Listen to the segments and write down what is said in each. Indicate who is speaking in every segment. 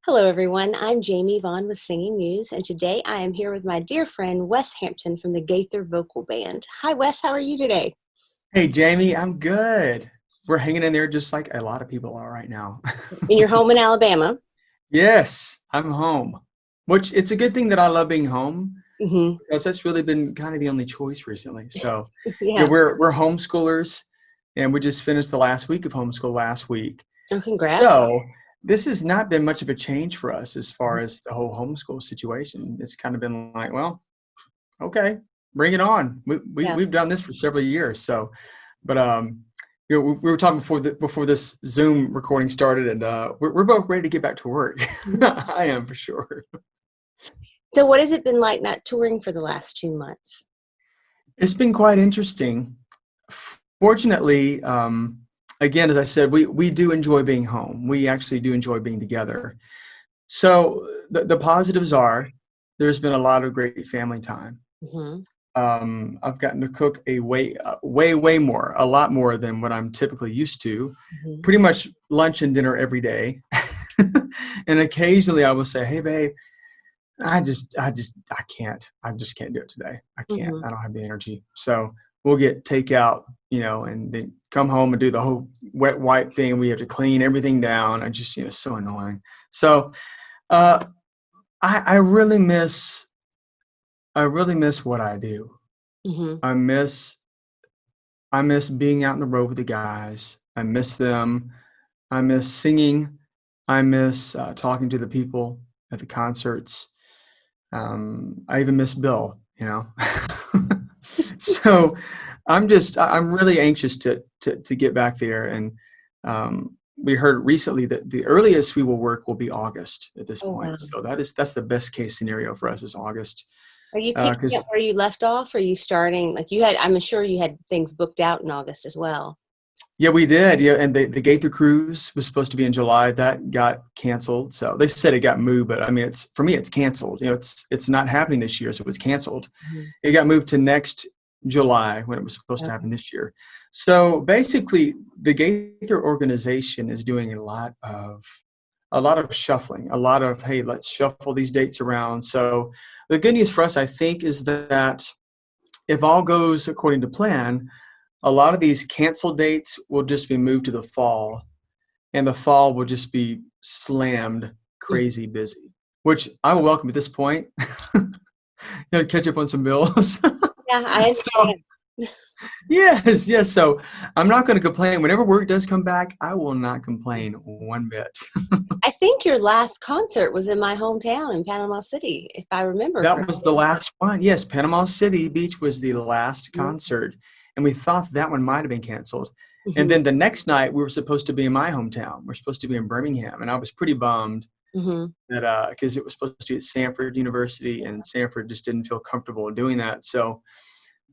Speaker 1: Hello, everyone. I'm Jamie Vaughn with Singing News, and today I am here with my dear friend Wes Hampton from the Gaither Vocal Band. Hi, Wes. How are you today?
Speaker 2: Hey Jamie, I'm good. We're hanging in there just like a lot of people are right now.
Speaker 1: In your home in Alabama.
Speaker 2: Yes, I'm home. Which it's a good thing that I love being home
Speaker 1: Hmm.
Speaker 2: because that's really been kind of the only choice recently. So, yeah,
Speaker 1: Yeah.
Speaker 2: we're homeschoolers and we just finished the last week of homeschool last week.
Speaker 1: Oh, congrats.
Speaker 2: So, this has not been much of a change for us as far as the whole homeschool situation. It's kind of been like, well, okay, bring it on.
Speaker 1: Yeah.
Speaker 2: We've done this for several years. So, but we were talking before this Zoom recording started, and we're both ready to get back to work. I am for sure.
Speaker 1: So, what has it been like not touring for the last 2 months?
Speaker 2: It's been quite interesting. Fortunately, again, as I said, we do enjoy being home. We actually do enjoy being together. So the positives are there's been a lot of great family time.
Speaker 1: Hmm.
Speaker 2: I've gotten to cook way more, a lot more than what I'm typically used to.
Speaker 1: Hmm.
Speaker 2: Pretty much lunch and dinner every day. And occasionally I will say, "Hey, babe, I can't. I just can't do it today. I can't.
Speaker 1: Hmm.
Speaker 2: I don't have the energy." So we'll get takeout, and then come home and do the whole wet wipe thing. We have to clean everything down. I just, so annoying. So uh, I really miss. I really miss what I do.
Speaker 1: Hmm.
Speaker 2: I miss I miss being out in the road with the guys. I miss them. I miss singing. I miss talking to the people at the concerts. I even miss Bill. So I'm really anxious to get back there. And we heard recently that the earliest we will work will be August at this
Speaker 1: Oh, wow.
Speaker 2: point. So that's the best case scenario for us is August.
Speaker 1: Are you picking up
Speaker 2: Because
Speaker 1: where you left off? Or are you starting, like you had, I'm sure you had things booked out in August as well.
Speaker 2: Yeah, we did. Yeah, and the Gaither cruise was supposed to be in July. That got canceled. So they said it got moved, but I mean, it's for me, it's canceled. It's not happening this year, so it was canceled.
Speaker 1: Mhm.
Speaker 2: It got moved to next July when it was supposed to
Speaker 1: Okay.
Speaker 2: happen this year. So basically, the Gaither organization is doing a lot of shuffling, a lot of, hey, let's shuffle these dates around. So the good news for us, I think, is that if all goes according to plan, a lot of these canceled dates will just be moved to the fall, and the fall will just be slammed
Speaker 1: Mhm.
Speaker 2: crazy busy, which I will welcome at this point. Catch up on some bills.
Speaker 1: Yeah, I
Speaker 2: So
Speaker 1: understand.
Speaker 2: yes, yes. So I'm not going to complain. Whenever work does come back, I will not complain one bit.
Speaker 1: I think your last concert was in my hometown in Panama City, if I remember
Speaker 2: That was the
Speaker 1: correctly.
Speaker 2: last one. Yes, Panama City Beach was the last
Speaker 1: Mhm.
Speaker 2: concert, and we thought that one might have been canceled. And
Speaker 1: Mhm.
Speaker 2: then the next night, we were supposed to be in my hometown. We're supposed to be in Birmingham, and I was pretty bummed
Speaker 1: Mhm.
Speaker 2: that because it was supposed to be at Sanford University, and Sanford just didn't feel comfortable doing that. So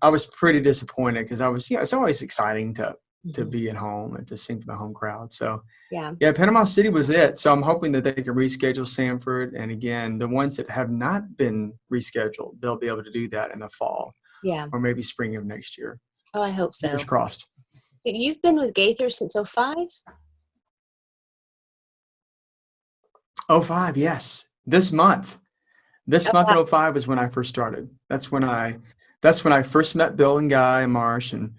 Speaker 2: I was pretty disappointed because it's always exciting to
Speaker 1: Mhm.
Speaker 2: be at home and to sing for the home crowd. So
Speaker 1: Yeah.
Speaker 2: yeah, Panama City was it. So I'm hoping that they can reschedule Sanford. And again, the ones that have not been rescheduled, they'll be able to do that in the fall
Speaker 1: Yeah.
Speaker 2: or maybe spring of next year.
Speaker 1: Oh, I hope
Speaker 2: Fingers
Speaker 1: so.
Speaker 2: crossed.
Speaker 1: So you've been with Gaither since '05?
Speaker 2: Oh five, yes. This month. This
Speaker 1: Oh,
Speaker 2: month
Speaker 1: wow.
Speaker 2: in oh 05 was when I first started. That's when I first met Bill and Guy and Marsh and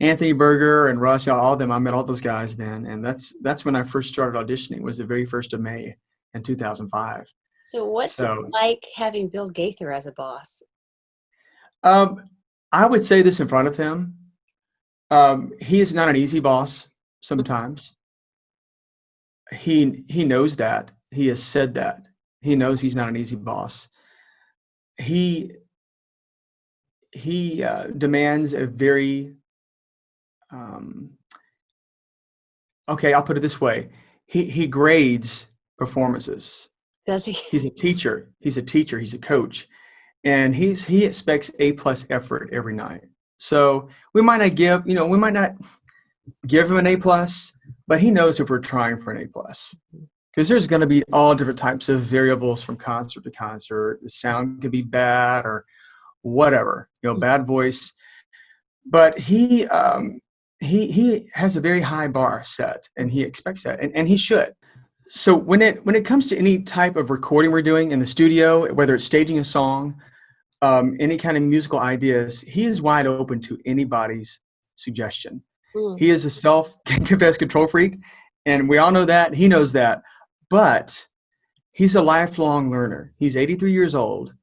Speaker 2: Anthony Berger and Russ, all of them. I met all those guys then, and that's when I first started auditioning. Was the very first of May in 2005.
Speaker 1: So what's it
Speaker 2: So
Speaker 1: like having Bill Gaither as a boss?
Speaker 2: um, I would say this in front of him. He is not an easy boss. Sometimes he knows that. He has said that. He knows he's not an easy boss. He he demands a very um, okay. I'll put it this way. He grades performances.
Speaker 1: Does he?
Speaker 2: He's a teacher. He's a teacher. He's a coach, and he expects A plus effort every night. So we might not give him an A plus, but he knows if we're trying for an A plus because there's going to be all different types of variables from concert to concert. The sound could be bad or whatever, bad voice. But he has a very high bar set, and he expects that, and he should. So when it comes to any type of recording we're doing in the studio, whether it's staging a song, any kind of musical ideas, he is wide open to anybody's suggestion.
Speaker 1: Mm,
Speaker 2: He is a self-confessed control freak, and we all know that. He knows that, but he's a lifelong learner. He's 83 years old,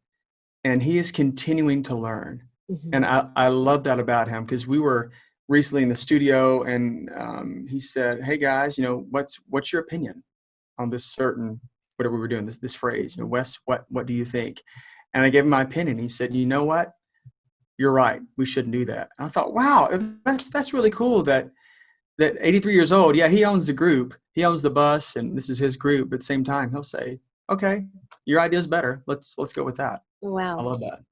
Speaker 2: and he is continuing to learn.
Speaker 1: mhm,
Speaker 2: And I love that about him because we were recently in the studio, and he said, "Hey guys, what's your opinion on this certain whatever we were doing, this phrase?
Speaker 1: mhm.
Speaker 2: Wes, what do you think?" And I gave him my opinion. He said, "You know what? You're right. We shouldn't do that." And I thought, wow, that's really cool that 83 years old, yeah, he owns the group, he owns the bus, and this is his group. But at the same time, he'll say, "Okay, your idea is better. Let's go with that." I
Speaker 1: Wow.
Speaker 2: love that.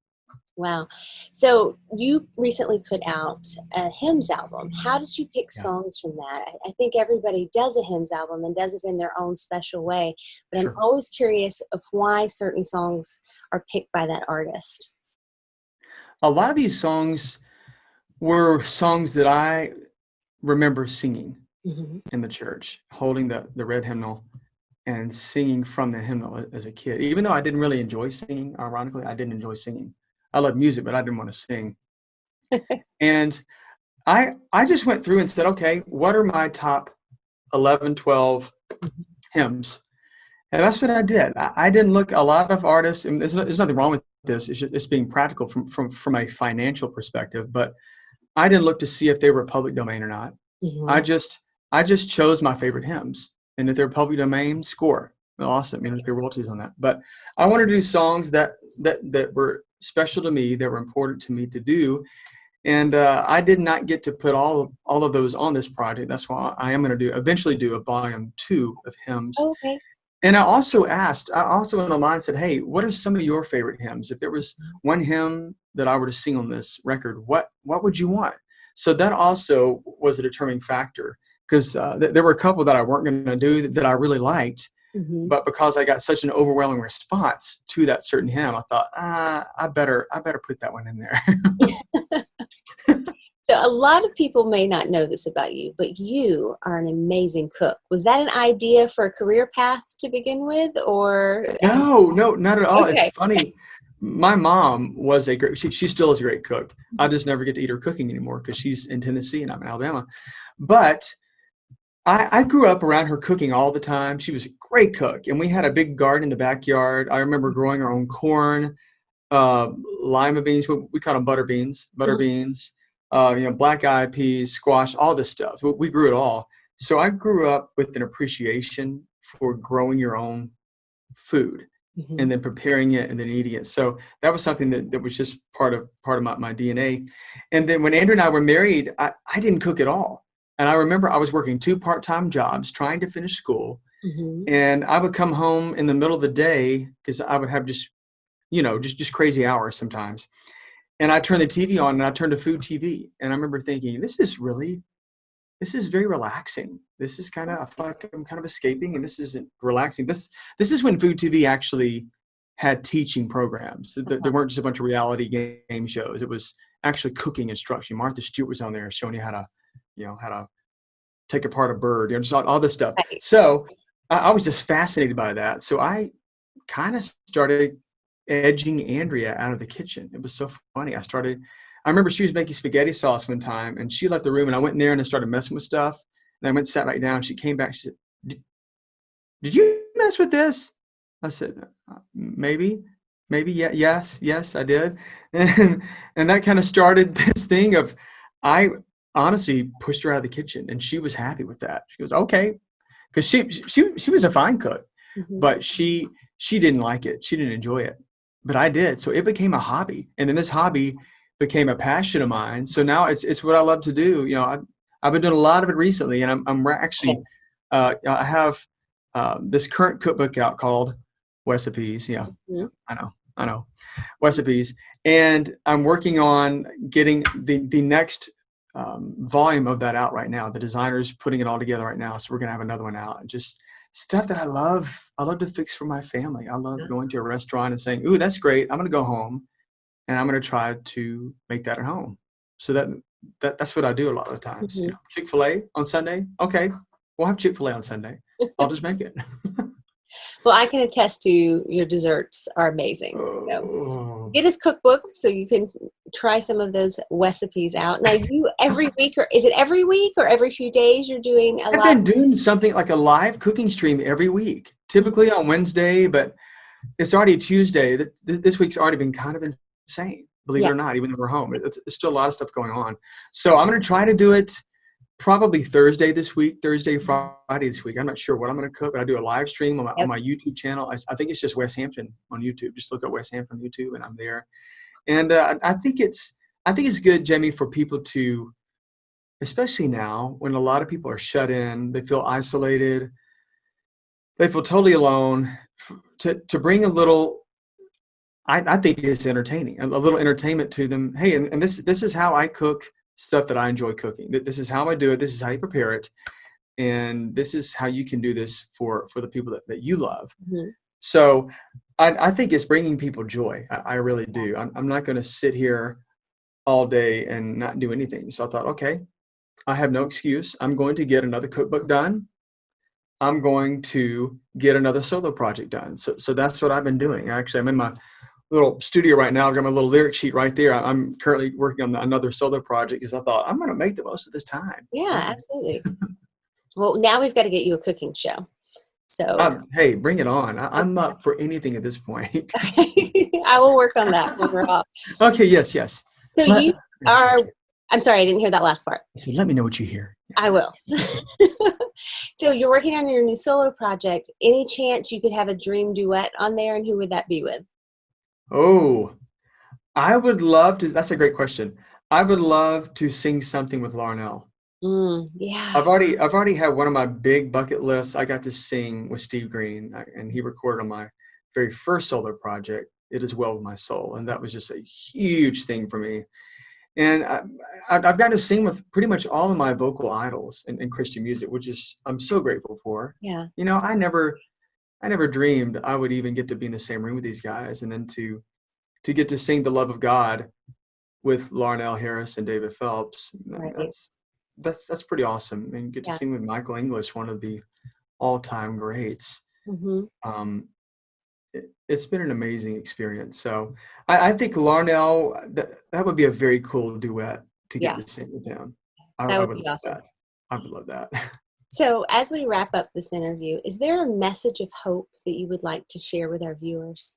Speaker 1: Wow. So you recently put out a hymns album. How did you pick
Speaker 2: Yeah,
Speaker 1: songs from that? I think everybody does a hymns album and does it in their own special way, but I'm
Speaker 2: sure.
Speaker 1: always curious of why certain songs are picked by that artist.
Speaker 2: A lot of these songs were songs that I remember singing
Speaker 1: Hmm.
Speaker 2: in the church, holding the red hymnal and singing from the hymnal as a kid. Even though I didn't really enjoy singing, ironically, I didn't enjoy singing. I love music, but I didn't want to sing. And I just went through and said, okay, what are my top 11, 12 hymns? And that's what I did. I didn't look a lot of artists, and there's nothing wrong with this. It's being practical from a financial perspective, but I didn't look to see if they were public domain or not. I
Speaker 1: Hmm.
Speaker 2: just I just chose my favorite hymns, and if they're public domain, score. Well, awesome, pay royalties on that. But I wanted to do songs that were special to me, that were important to me to do, and I did not get to put all of those on this project. That's why I am going to eventually do a volume 2 of hymns.
Speaker 1: Okay.
Speaker 2: And I also in the line said, hey, what are some of your favorite hymns? If there was one hymn that I were to sing on this record, what would you want? So that also was a determining factor because there were a couple that I weren't going to do that I really liked.
Speaker 1: Hmm.
Speaker 2: But because I got such an overwhelming response to that certain hymn, I thought, I better put that one in there.
Speaker 1: So a lot of people may not know this about you, but you are an amazing cook. Was that an idea for a career path to begin with, or
Speaker 2: No, no, not at all. It's
Speaker 1: okay?
Speaker 2: funny. My mom was she still is a great cook. I just never get to eat her cooking anymore because she's in Tennessee and I'm in Alabama. But I grew up around her cooking all the time. She was a great cook, and we had a big garden in the backyard. I remember growing our own corn, uh, lima beans. We call them butter
Speaker 1: Mhm.
Speaker 2: beans, black eyed peas, squash, all this stuff. We grew it all. So I grew up with an appreciation for growing your own food
Speaker 1: Mhm.
Speaker 2: and then preparing it and then eating it. So that was something that was just part of my DNA. And then when Andrew and I were married, I didn't cook at all. And I remember I was working 2 part-time jobs trying to finish school.
Speaker 1: Mhm.
Speaker 2: And I would come home in the middle of the day because I would have just crazy hours sometimes. And I turned the TV on and I turned to food TV. And I remember thinking, this is very relaxing. This is kind of, I feel like I'm kind of escaping, and this isn't relaxing. This is when Food TV actually had teaching programs. There weren't just a bunch of reality game shows. It was actually cooking instruction. Martha Stewart was on there showing you how to take apart a bird, just all this stuff.
Speaker 1: Right.
Speaker 2: So I was just fascinated by that. So I kind of started edging Andrea out of the kitchen. It was so funny. I remember she was making spaghetti sauce one time and she left the room and I went in there and I started messing with stuff. And I went and sat back down. She came back. She said, did you mess with this? I said, maybe, yeah, yes, I did. And that kind of started this thing of, I honestly pushed her out of the kitchen and she was happy with that. She goes, okay. Cause she was a fine cook,
Speaker 1: Mhm.
Speaker 2: but she didn't like it. She didn't enjoy it, but I did. So it became a hobby. And then this hobby became a passion of mine. So now it's what I love to do. I've been doing a lot of it recently and actually, I have this current cookbook out called Recipes. Yeah, yeah,
Speaker 1: Mhm.
Speaker 2: I know, Recipes, and I'm working on getting the next volume of that out right now. The designer's putting it all together right now, so we're gonna have another one out. And just stuff that I love. I love to fix for my family. I love going to a restaurant and saying, "Ooh, that's great. I'm gonna go home and I'm gonna try to make that at home." So that's what I do a lot of the times.
Speaker 1: Mhm.
Speaker 2: Chick-fil-A on Sunday. Okay, we'll have Chick-fil-A on Sunday. I'll just make it.
Speaker 1: Well, I can attest to your desserts are amazing. So
Speaker 2: Oh.
Speaker 1: get his cookbook so you can try some of those recipes out. Now, you every week, or is it every week or every few days you're doing a
Speaker 2: I've
Speaker 1: live?
Speaker 2: been doing something like a live cooking stream every week, typically on Wednesday, but it's already Tuesday. This week's already been kind of insane, believe
Speaker 1: Yeah.
Speaker 2: it or not, even though we're home. It's still a lot of stuff going on. So I'm going to try to do it probably Thursday this week, Thursday, Friday this week. I'm not sure what I'm going to cook, but I do a live stream on
Speaker 1: Yep.
Speaker 2: my YouTube channel. I think it's just Wes Hampton on YouTube. Just look up Wes Hampton on YouTube, and I'm there. And I think it's good, Jamie, for people to, especially now when a lot of people are shut in, they feel isolated, they feel totally alone, to bring a little. I think it's entertaining, a little entertainment to them. Hey, and this is how I cook stuff that I enjoy cooking. This is how I do it. This is how you prepare it. And this is how you can do this for the people that you love.
Speaker 1: Mm-hmm.
Speaker 2: So I think it's bringing people joy. I really do. I'm not going to sit here all day and not do anything. So I thought, okay, I have no excuse. I'm going to get another cookbook done. I'm going to get another solo project done. So that's what I've been doing. Actually, I'm in my little studio right now. I've got my little lyric sheet right there. I'm currently working on another solo project because I thought I'm going to make the most of this time.
Speaker 1: Yeah, absolutely. Well, now we've got to get you a cooking show. So
Speaker 2: Hey, bring it on. I'm up for anything at this point.
Speaker 1: I will work on that when we're off.
Speaker 2: Okay, yes.
Speaker 1: So
Speaker 2: Let,
Speaker 1: you are, I'm sorry, I didn't hear that last part.
Speaker 2: so let me know what you hear.
Speaker 1: I will. So you're working on your new solo project. Any chance you could have a dream duet on there, and who would that be with?
Speaker 2: Oh, I would love to. That's a great question. I would love to sing something with Larnell.
Speaker 1: Yeah.
Speaker 2: I've already had one of my big bucket lists. I got to sing with Steve Green, and he recorded on my very first solo project, "It Is Well With My Soul," and that was just a huge thing for me. And I've gotten to sing with pretty much all of my vocal idols in Christian music, which is I'm so grateful for.
Speaker 1: Yeah.
Speaker 2: You know, I never dreamed I would even get to be in the same room with these guys, and then to get to sing the love of God with Larnell Harris and David Phelps.
Speaker 1: Right.
Speaker 2: That's pretty awesome. And get to
Speaker 1: Yeah.
Speaker 2: sing with Michael English, one of the all-time greats.
Speaker 1: Mm-hmm.
Speaker 2: It's been an amazing experience. So I think Larnell, that would be a very cool duet to get
Speaker 1: Yeah.
Speaker 2: to sing with him.
Speaker 1: That
Speaker 2: I
Speaker 1: would
Speaker 2: would
Speaker 1: be
Speaker 2: love
Speaker 1: awesome.
Speaker 2: that. I would love that.
Speaker 1: So as we wrap up this interview, is there a message of hope that you would like to share with our viewers?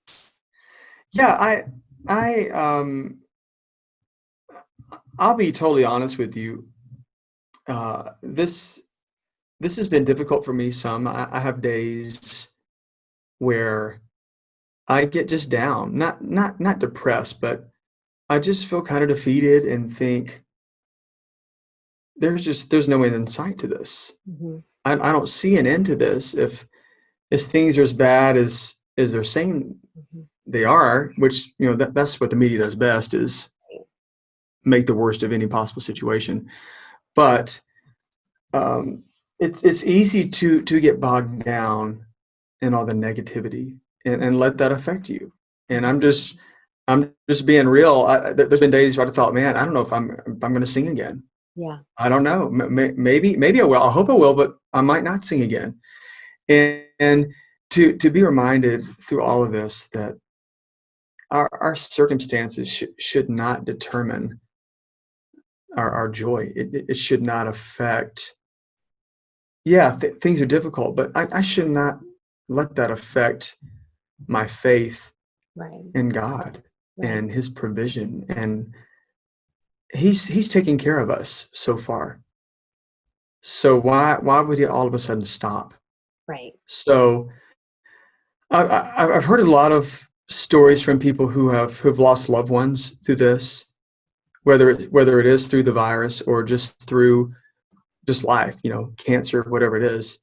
Speaker 2: Yeah, I'll be totally honest with you. This has been difficult for me some. I have days where I get just down, not depressed, but I just feel kind of defeated and think there's no end in sight to this.
Speaker 1: Mm-hmm.
Speaker 2: I don't see an end to this if things are as bad as they're saying
Speaker 1: Mm-hmm.
Speaker 2: they are, which that's what the media does best, is make the worst of any possible situation. But it's easy to get bogged down in all the negativity and let that affect you. And I'm just being real. There's been days where I thought, man, I don't know if I'm going to sing again.
Speaker 1: Yeah.
Speaker 2: I don't know. Maybe I will. I hope I will, but I might not sing again. And to be reminded through all of this that our circumstances should not determine our joy. It should not affect. Yeah, things are difficult, but I should not let that affect my faith
Speaker 1: Right.
Speaker 2: in God
Speaker 1: Right.
Speaker 2: and His provision. And He's taking care of us so far. So why would He all of a sudden stop?
Speaker 1: Right.
Speaker 2: So I've heard a lot of stories from people who've lost loved ones through this, whether it is through the virus or just through just life, cancer, whatever it is,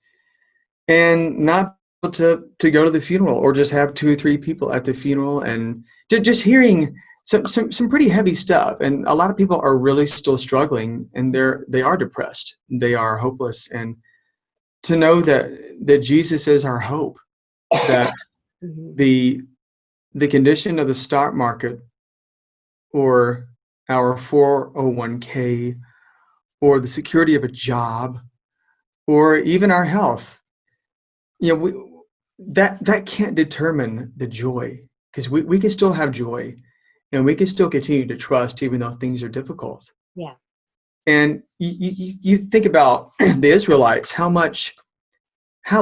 Speaker 2: and not able to go to the funeral or just have 2 or 3 people at the funeral, and just hearing some pretty heavy stuff. And a lot of people are really still struggling, and they are depressed, they are hopeless, and to know that Jesus is our hope, that
Speaker 1: Mm-hmm.
Speaker 2: the condition of the stock market or our 401k or the security of a job or even our health you know, that can't determine the joy, because we can still have joy and we can still continue to trust even though things are difficult.
Speaker 1: Yeah.
Speaker 2: And you think about the Israelites, how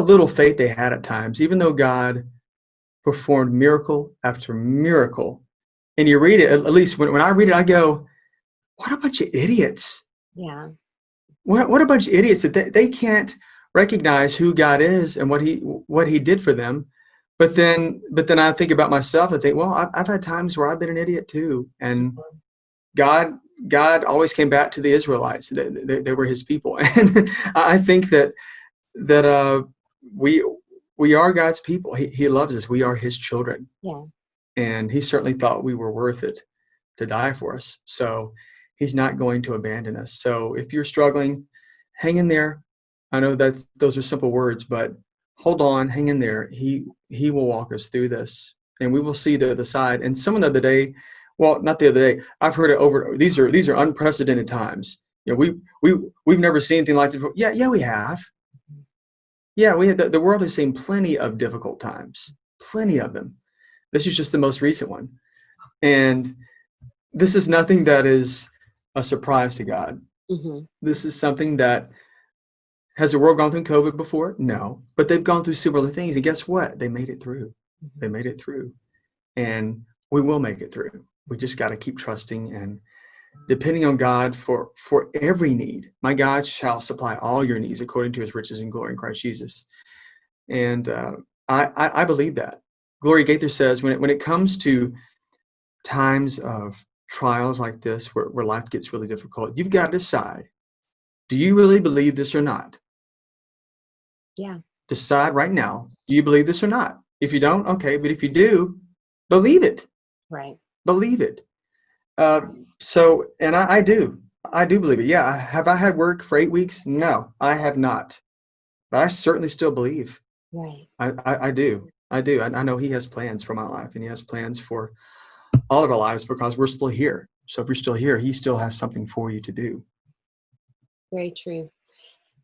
Speaker 2: little faith they had at times, even though God performed miracle after miracle. And you read it, at least when I read it, I go, what a bunch of idiots.
Speaker 1: Yeah.
Speaker 2: What a bunch of idiots that they can't recognize who God is and what he did for them. But then I think about myself and think, well, I've had times where I've been an idiot too. And God God always came back to the Israelites. They were his people. And I think that we we are God's people. He loves us. We are his children.
Speaker 1: Yeah.
Speaker 2: And he certainly thought we were worth it to die for us. So he's not going to abandon us. So if you're struggling, hang in there. I know that those are simple words, but hold on, hang in there. He will walk us through this, and we will see the other side. And someone the other day, well, not the other day, I've heard it over. These are unprecedented times. You know, we've never seen anything like this before. Yeah, we have. Yeah, we had the world has seen plenty of difficult times, plenty of them. This is just the most recent one. And this is nothing that is a surprise to God.
Speaker 1: Mm-hmm.
Speaker 2: This is something that, has the world gone through COVID before? No. But they've gone through similar things. And guess what? They made it through. They made it through. And we will make it through. We just got to keep trusting and depending on God for every need. My God shall supply all your needs according to his riches and glory in Christ Jesus. And I believe that. Gloria Gaither says when it comes to times of trials like this where life gets really difficult, you've got to decide, do you really believe this or not?
Speaker 1: Yeah.
Speaker 2: Decide right now, do you believe this or not? If you don't, okay, but if you do, believe it.
Speaker 1: Right.
Speaker 2: Believe it. And I do. I do believe it. Yeah. Have I had work for 8 weeks? No, I have not. But I certainly still believe.
Speaker 1: Right.
Speaker 2: I do. I do. I know he has plans for my life, and he has plans for all of our lives because we're still here. So if you're still here, he still has something for you to do.
Speaker 1: Very true.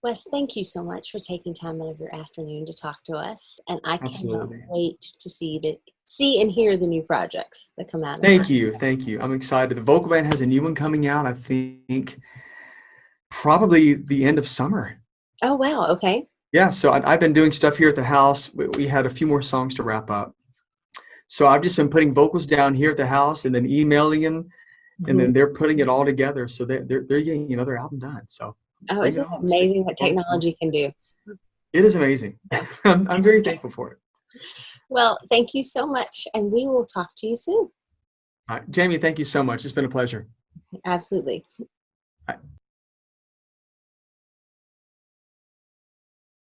Speaker 1: Wes, thank you so much for taking time out of your afternoon to talk to us. And I cannot
Speaker 2: Absolutely.
Speaker 1: wait to see and hear the new projects that come out of it.
Speaker 2: Thank you. Thank you. I'm excited. The Vocal Band has a new one coming out, I think, probably the end of summer.
Speaker 1: Oh, wow. Okay.
Speaker 2: Yeah, so I've been doing stuff here at the house. We had a few more songs to wrap up. So I've just been putting vocals down here at the house and then emailing them, and
Speaker 1: Mhm.
Speaker 2: then they're putting it all together. So they're getting another album done. So
Speaker 1: Oh,
Speaker 2: bring it
Speaker 1: isn't it
Speaker 2: on. Stick
Speaker 1: amazing what
Speaker 2: forward.
Speaker 1: technology can do?
Speaker 2: It is amazing. I'm very thankful for it.
Speaker 1: Well, thank you so much, and we will talk to you soon.
Speaker 2: All right, Jamie, thank you so much. It's been a pleasure.
Speaker 1: Absolutely.